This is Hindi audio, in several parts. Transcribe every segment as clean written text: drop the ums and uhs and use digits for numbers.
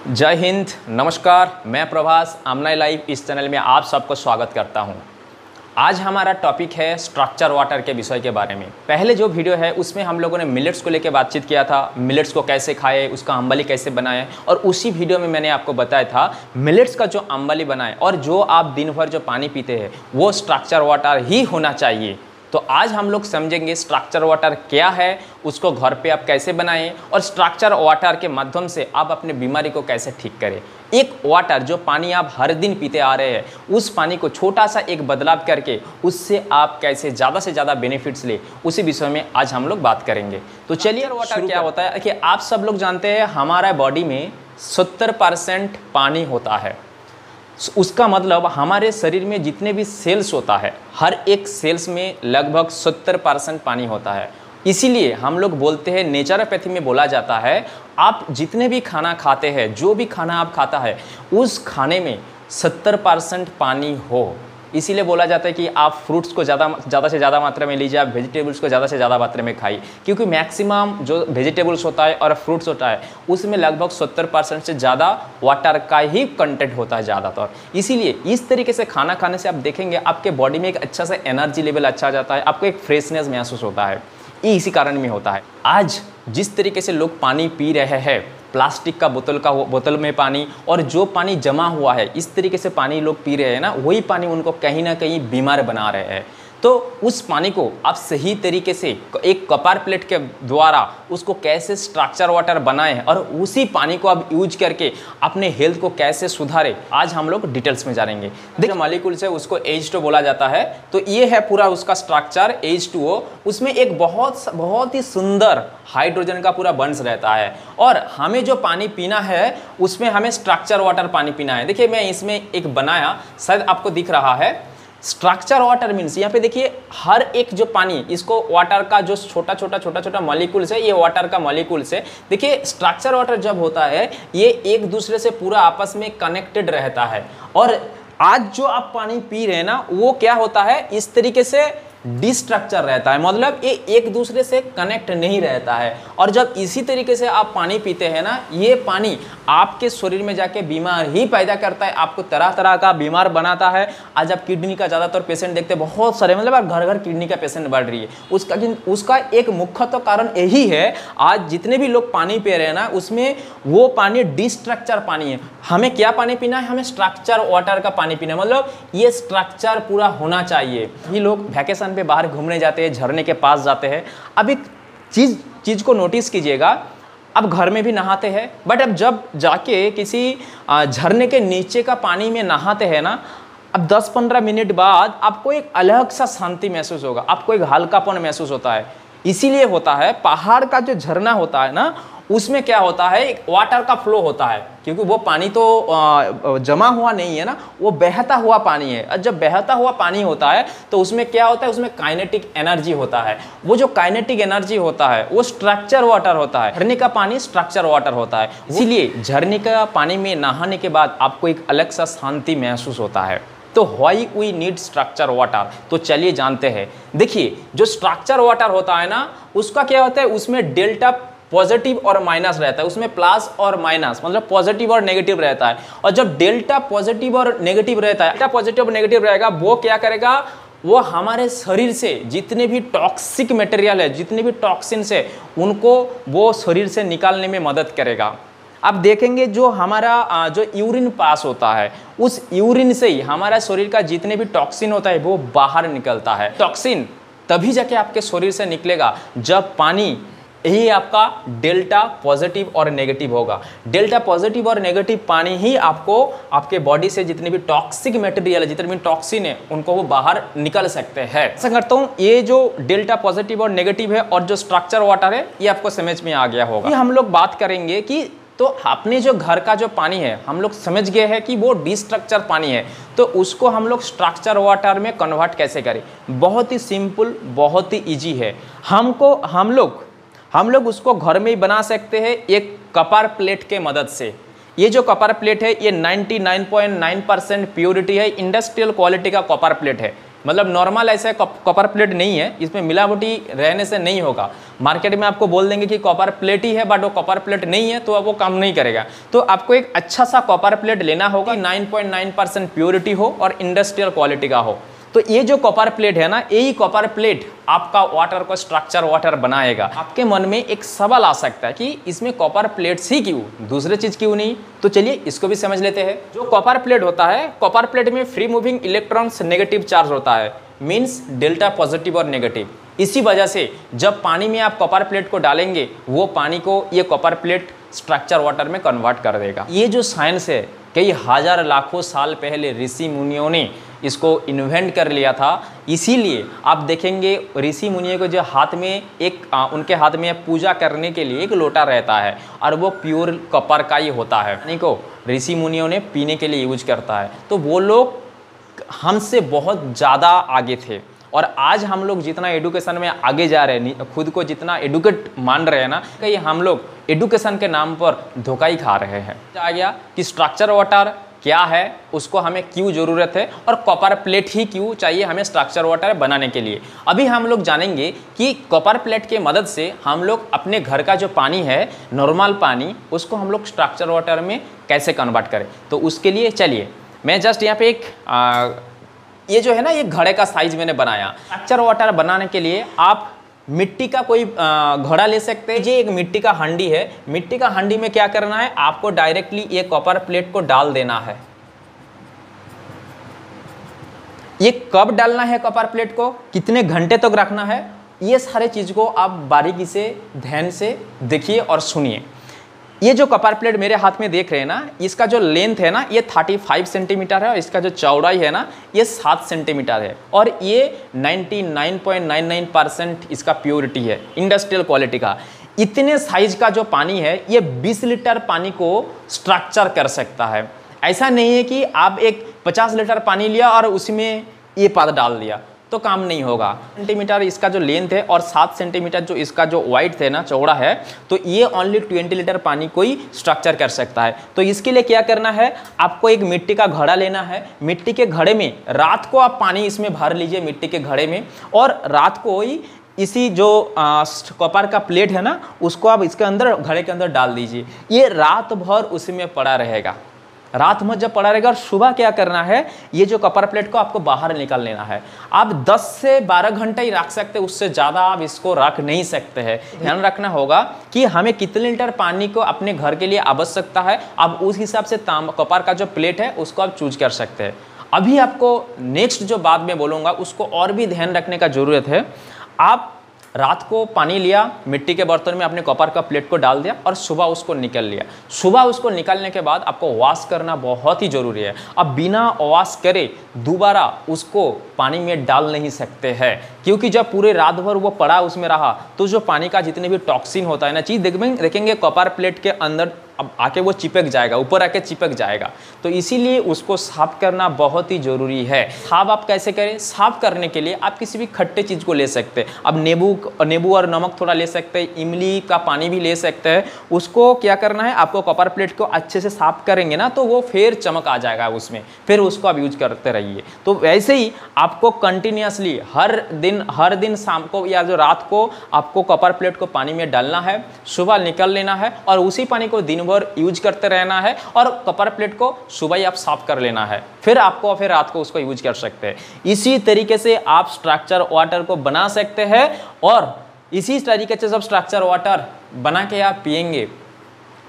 जय हिंद, नमस्कार। मैं प्रभास आमना लाइव इस चैनल में आप सबको स्वागत करता हूं। आज हमारा टॉपिक है स्ट्रक्चर वाटर के विषय के बारे में। पहले जो वीडियो है उसमें हम लोगों ने मिलेट्स को लेकर बातचीत किया था, मिलेट्स को कैसे खाए, उसका अम्बली कैसे बनाए, और उसी वीडियो में मैंने आपको बताया था मिलेट्स का जो अम्बली बनाए और जो आप दिन भर जो पानी पीते हैं वो स्ट्रक्चर वाटर ही होना चाहिए। तो आज हम लोग समझेंगे स्ट्रक्चर वाटर क्या है, उसको घर पे आप कैसे बनाएं और स्ट्रक्चर वाटर के माध्यम से आप अपने बीमारी को कैसे ठीक करें। एक वाटर जो पानी आप हर दिन पीते आ रहे हैं, उस पानी को छोटा सा एक बदलाव करके उससे आप कैसे ज़्यादा से ज़्यादा बेनिफिट्स ले, उसी विषय में आज हम लोग बात करेंगे। तो चलिए वाटर क्या होता है कि आप सब लोग जानते हैं हमारा बॉडी में 70% पानी होता है। उसका मतलब हमारे शरीर में जितने भी सेल्स होता है हर एक सेल्स में लगभग 70% पानी होता है। इसीलिए हम लोग बोलते हैं, नेचुरोपैथी में बोला जाता है, आप जितने भी खाना खाते हैं, जो भी खाना आप खाता है उस खाने में 70% पानी हो। इसीलिए बोला जाता है कि आप फ्रूट्स को ज़्यादा से ज़्यादा मात्रा में लीजिए, आप वेजिटेबल्स को ज़्यादा से ज़्यादा मात्रा में खाइए, क्योंकि मैक्सिमम जो वेजिटेबल्स होता है और फ्रूट्स होता है उसमें लगभग 70% से ज़्यादा वाटर का ही कंटेंट होता है ज़्यादातर। इसीलिए इस तरीके से खाना खाने से आप देखेंगे आपके बॉडी में एक अच्छा सा एनर्जी लेवल अच्छा आ जाता है, आपको एक फ्रेशनेस महसूस होता है। ये इसी कारण में होता है। आज जिस तरीके से लोग पानी पी रहे हैं, प्लास्टिक का बोतल में पानी, और जो पानी जमा हुआ है इस तरीके से पानी लोग पी रहे हैं ना, वही पानी उनको कहीं ना कहीं बीमार बना रहे हैं। तो उस पानी को आप सही तरीके से एक कपार प्लेट के द्वारा उसको कैसे स्ट्रक्चर वाटर बनाएं और उसी पानी को आप यूज करके अपने हेल्थ को कैसे सुधारें, आज हम लोग डिटेल्स में जानेंगे। देखिए मॉलिक्यूल से उसको H2 बोला जाता है। तो ये है पूरा उसका स्ट्रक्चर H2O। उसमें एक बहुत ही सुंदर हाइड्रोजन का पूरा बंच रहता है, और हमें जो पानी पीना है उसमें हमें स्ट्रक्चर वाटर पानी पीना है। देखिए मैं इसमें एक बनाया, शायद आपको दिख रहा है। स्ट्रक्चर वाटर मीन्स यहाँ पे देखिए हर एक जो पानी, इसको वाटर का जो छोटा मॉलिक्यूल्स है, ये वाटर का मॉलिक्यूल्स है। देखिए स्ट्रक्चर वाटर जब होता है ये एक दूसरे से पूरा आपस में कनेक्टेड रहता है, और आज जो आप पानी पी रहे हैं ना वो क्या होता है, इस तरीके से डिस्ट्रक्चर रहता है, मतलब ये एक दूसरे से कनेक्ट नहीं रहता है। और जब इसी तरीके से आप पानी पीते हैं ना, ये पानी आपके शरीर में जाके बीमार ही पैदा करता है, आपको तरह तरह का बीमार बनाता है। आज आप किडनी का ज़्यादातर पेशेंट देखते हैं, बहुत सारे, मतलब आप घर घर किडनी का पेशेंट बढ़ रही है। उसका एक मुख्य तो कारण यही है, आज जितने भी लोग पानी पी रहे हैं ना उसमें वो पानी डिस्ट्रक्चर पानी है। हमें क्या पानी पीना है, हमें स्ट्रक्चर वाटर का पानी पीना है, मतलब ये स्ट्रक्चर पूरा होना चाहिए। ये लोग वैकेशन पे बाहर घूमने जाते हैं, झरने के पास जाते हैं। अब एक चीज़ को नोटिस कीजिएगा, अब घर में भी नहाते हैं, बट अब जब जाके किसी झरने के नीचे का पानी में नहाते हैं ना, अब 10-15 मिनट बाद आपको एक अलग सा शांति महसूस होगा, आपको एक हल्कापन महसूस होता है। इसीलिए होता है पहाड़ का जो झरना होता है ना, उसमें क्या होता है, एक वाटर का फ्लो होता है, क्योंकि वो पानी तो जमा हुआ नहीं है ना, वो बहता हुआ पानी है। और जब बहता हुआ पानी होता है तो उसमें क्या होता है, उसमें काइनेटिक एनर्जी होता है। वो जो काइनेटिक एनर्जी होता है वो स्ट्रक्चर वाटर होता है। झरने का पानी स्ट्रक्चर वाटर होता है। इसीलिए झरने का पानी में नहाने के बाद आपको एक अलग सा शांति महसूस होता है। तो why we need structure water, तो चलिए जानते हैं। देखिए जो स्ट्रक्चर वाटर होता है ना, उसका क्या होता है, उसमें डेल्टा पॉजिटिव और माइनस रहता है, उसमें प्लस और माइनस, मतलब पॉजिटिव और नेगेटिव रहता है। और जब डेल्टा पॉजिटिव और नेगेटिव रहता है, डेल्टा पॉजिटिव और नेगेटिव रहेगा, वो क्या करेगा, वो हमारे शरीर से जितने भी टॉक्सिक मटेरियल है, जितने भी टॉक्सिन्स है, उनको वो शरीर से निकालने में मदद करेगा। अब देखेंगे जो हमारा जो यूरिन पास होता है, उस यूरिन से ही हमारा शरीर का जितने भी टॉक्सिन होता है वो बाहर निकलता है। टॉक्सिन तभी जाके आपके शरीर से निकलेगा जब पानी यही आपका डेल्टा पॉजिटिव और नेगेटिव होगा। डेल्टा पॉजिटिव और नेगेटिव पानी ही आपको आपके बॉडी से जितने भी टॉक्सिक मटेरियल है, जितने भी टॉक्सिन है, उनको वो बाहर निकल सकते हैं। ऐसा करता हूँ, ये जो डेल्टा पॉजिटिव और नेगेटिव है और जो स्ट्रक्चर वाटर है, ये आपको समझ में आ गया होगा। हम लोग बात करेंगे कि तो अपने जो घर का जो पानी है, हम लोग समझ गए हैं कि वो डिस्ट्रक्चर पानी है, तो उसको हम लोग स्ट्रक्चर वाटर में कन्वर्ट कैसे करें। बहुत ही सिंपल, बहुत ही ईजी है। हम लोग उसको घर में ही बना सकते हैं एक कपार प्लेट के मदद से। ये जो कपार प्लेट है ये 99.9% प्योरिटी है, इंडस्ट्रियल क्वालिटी का कॉपर प्लेट है। मतलब नॉर्मल ऐसे कॉपर प्लेट नहीं है, इसमें मिलावटी रहने से नहीं होगा। मार्केट में आपको बोल देंगे कि कॉपर प्लेट ही है, बट वो कॉपर प्लेट नहीं है, तो अब वो काम नहीं करेगा। तो आपको एक अच्छा सा कॉपर प्लेट लेना होगा, 9.9% प्योरिटी हो और इंडस्ट्रियल क्वालिटी का हो। तो ये जो कॉपर प्लेट है ना, यही कॉपर प्लेट आपका वाटर को स्ट्रक्चर वाटर बनाएगा। आपके मन में एक सवाल आ सकता है कि इसमें कॉपर प्लेट्स ही क्यों, दूसरे चीज क्यों नहीं? तो चलिए इसको भी समझ लेते हैं। जो कॉपर प्लेट होता है, कॉपर प्लेट में free moving electrons negative charge होता है, मीन्स डेल्टा पॉजिटिव और नेगेटिव। इसी वजह से जब पानी में आप कॉपर प्लेट को डालेंगे, वो पानी को ये कॉपर प्लेट स्ट्रक्चर वाटर में कन्वर्ट कर देगा। ये जो साइंस है, कई हजार लाखों साल पहले ऋषि मुनियों ने इसको इन्वेंट कर लिया था। इसीलिए आप देखेंगे ऋषि मुनियों को जो हाथ में उनके हाथ में पूजा करने के लिए एक लोटा रहता है, और वो प्योर कॉपर का ही होता है, पानी को ऋषि मुनियों ने पीने के लिए यूज करता है। तो वो लोग हमसे बहुत ज़्यादा आगे थे, और आज हम लोग जितना एडुकेशन में आगे जा रहे हैं, खुद को जितना एडुकेट मान रहे हैं ना, कहीं हम लोग एडुकेशन के नाम पर धोखा ही खा रहे हैं। आ गया कि स्ट्रक्चर वाटर क्या है, उसको हमें क्यों ज़रूरत है, और कॉपर प्लेट ही क्यों चाहिए हमें स्ट्रक्चर वाटर बनाने के लिए। अभी हम लोग जानेंगे कि कॉपर प्लेट के मदद से हम लोग अपने घर का जो पानी है, नॉर्मल पानी, उसको हम लोग स्ट्रक्चर वाटर में कैसे कन्वर्ट करें। तो उसके लिए चलिए मैं जस्ट यहाँ पे एक ये जो है ना, ये घड़े का साइज मैंने बनाया। स्ट्रक्चर वाटर बनाने के लिए आप मिट्टी का कोई घड़ा ले सकते हैं। ये एक मिट्टी का हांडी है। मिट्टी का हांडी में क्या करना है, आपको डायरेक्टली ये कॉपर प्लेट को डाल देना है। ये कब डालना है कॉपर प्लेट को, कितने घंटे तक रखना है, ये सारे चीज को आप बारीकी से ध्यान से देखिए और सुनिए। ये जो कॉपर प्लेट मेरे हाथ में देख रहे हैं ना, इसका जो लेंथ है ना, ये 35 सेंटीमीटर है, और इसका जो चौड़ाई है ना, ये 7 सेंटीमीटर है, और ये 99.99% इसका प्योरिटी है, इंडस्ट्रियल क्वालिटी का। इतने साइज का जो पानी है, ये 20 लीटर पानी को स्ट्रक्चर कर सकता है। ऐसा नहीं है कि आप एक 50 लीटर पानी लिया और उसमें ये पद डाल दिया तो काम नहीं होगा। सेंटीमीटर इसका जो लेंथ है, और 7 सेंटीमीटर जो इसका जो वाइड है ना, चौड़ा है, तो ये ओनली 20 लीटर पानी को ही स्ट्रक्चर कर सकता है। तो इसके लिए क्या करना है, आपको एक मिट्टी का घड़ा लेना है। मिट्टी के घड़े में रात को आप पानी इसमें भर लीजिए, मिट्टी के घड़े में, और रात को ही इसी जो कॉपर का प्लेट है ना, उसको आप इसके अंदर, घड़े के अंदर डाल दीजिए। ये रात भर उसमें पड़ा रहेगा। रात में जब पड़ा रहेगा, और सुबह क्या करना है, ये जो कॉपर प्लेट को आपको बाहर निकाल लेना है। आप 10 से 12 घंटे ही रख सकते, उससे ज़्यादा आप इसको रख नहीं सकते हैं। ध्यान रखना होगा कि हमें कितने लीटर पानी को अपने घर के लिए आवश्यकता है। आप उस हिसाब से कॉपर का जो प्लेट है उसको आप चूज कर सकते हैं। अभी आपको नेक्स्ट जो बात मैं बोलूँगा, उसको और भी ध्यान रखने का ज़रूरत है। आप रात को पानी लिया, मिट्टी के बर्तन में अपने कॉपर का प्लेट को डाल दिया, और सुबह उसको निकाल लिया। सुबह उसको निकालने के बाद आपको वॉश करना बहुत ही ज़रूरी है। अब बिना वॉश करे दोबारा उसको पानी में डाल नहीं सकते हैं, क्योंकि जब पूरे रात भर वो पड़ा उसमें रहा, तो जो पानी का जितने भी टॉक्सिन होता है ना, चीज़ देखेंगे कॉपर प्लेट के अंदर अब आके वो चिपक जाएगा, ऊपर आके चिपक जाएगा। तो इसीलिए उसको साफ करना बहुत ही ज़रूरी है। साफ आप कैसे करें, साफ करने के लिए आप किसी भी खट्टे चीज़ को ले सकते हैं। अब नींबू और नमक थोड़ा ले सकते हैं, इमली का पानी भी ले सकते हैं। उसको क्या करना है, आपको कॉपर प्लेट को अच्छे से साफ करेंगे ना, तो वो फिर चमक आ जाएगा उसमें, फिर उसको आप यूज करते रहिए। तो वैसे ही आपको कंटिन्यूसली हर दिन शाम को या जो रात को आपको कॉपर प्लेट को पानी में डालना है, सुबह निकाल लेना है, और उसी पानी को दिन भर यूज करते रहना है, और कॉपर प्लेट को सुबह ही आप साफ कर लेना है, फिर रात को उसको यूज कर सकते हैं। इसी तरीके से आप स्ट्रक्चर वाटर को बना सकते हैं, और इसी तरीके से जब स्ट्रक्चर वाटर बना के आप पिएंगे,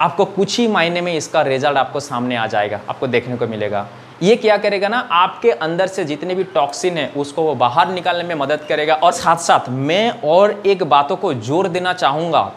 आपको कुछ ही महीने में इसका रिजल्ट आपको सामने आ जाएगा, आपको देखने को मिलेगा। ये क्या करेगा ना, आपके अंदर से जितने भी टॉक्सिन है उसको वो बाहर निकालने में मदद करेगा। और साथ साथ मैं और एक बातों को जोर देना चाहूँगा,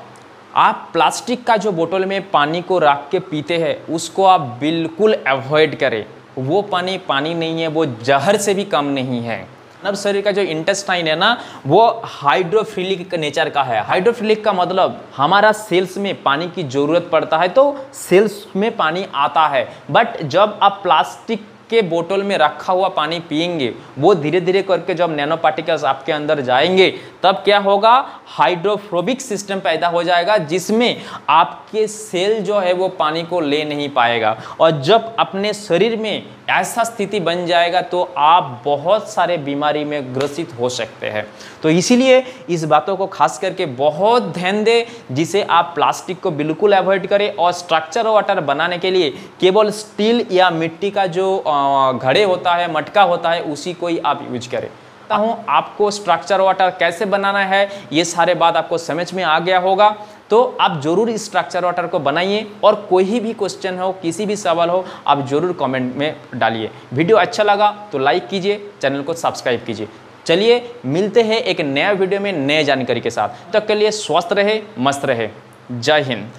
आप प्लास्टिक का जो बोतल में पानी को रख के पीते हैं, उसको आप बिल्कुल अवॉइड करें। वो पानी नहीं है, वो जहर से भी कम नहीं है। मानव शरीर का जो इंटेस्टाइन है ना, वो हाइड्रोफिलिक नेचर का है। हाइड्रोफिलिक का मतलब हमारा सेल्स में पानी की ज़रूरत पड़ता है तो सेल्स में पानी आता है, बट जब आप प्लास्टिक के बोतल में रखा हुआ पानी पिएंगे, वो धीरे धीरे करके जब नैनो पार्टिकल्स आपके अंदर जाएंगे तब क्या होगा, हाइड्रोफोबिक सिस्टम पैदा हो जाएगा, जिसमें आपके सेल जो है वो पानी को ले नहीं पाएगा। और जब अपने शरीर में ऐसा स्थिति बन जाएगा तो आप बहुत सारे बीमारी में ग्रसित हो सकते हैं। तो इसीलिए इस बातों को खास करके बहुत ध्यान दें, जिसे आप प्लास्टिक को बिल्कुल अवॉइड करें और स्ट्रक्चर वाटर बनाने के लिए केवल स्टील या मिट्टी का जो घड़े होता है, मटका होता है, उसी को ही आप यूज करें। आपको स्ट्रक्चर वाटर कैसे बनाना है ये सारे बात आपको समझ में आ गया होगा। तो आप जरूर इस स्ट्रक्चर वाटर को बनाइए और कोई भी क्वेश्चन हो, किसी भी सवाल हो, आप जरूर कमेंट में डालिए। वीडियो अच्छा लगा तो लाइक कीजिए, चैनल को सब्सक्राइब कीजिए। चलिए मिलते हैं एक नया वीडियो में नए जानकारी के साथ। तब तक के लिए स्वस्थ रहे, मस्त रहे। जय हिंद।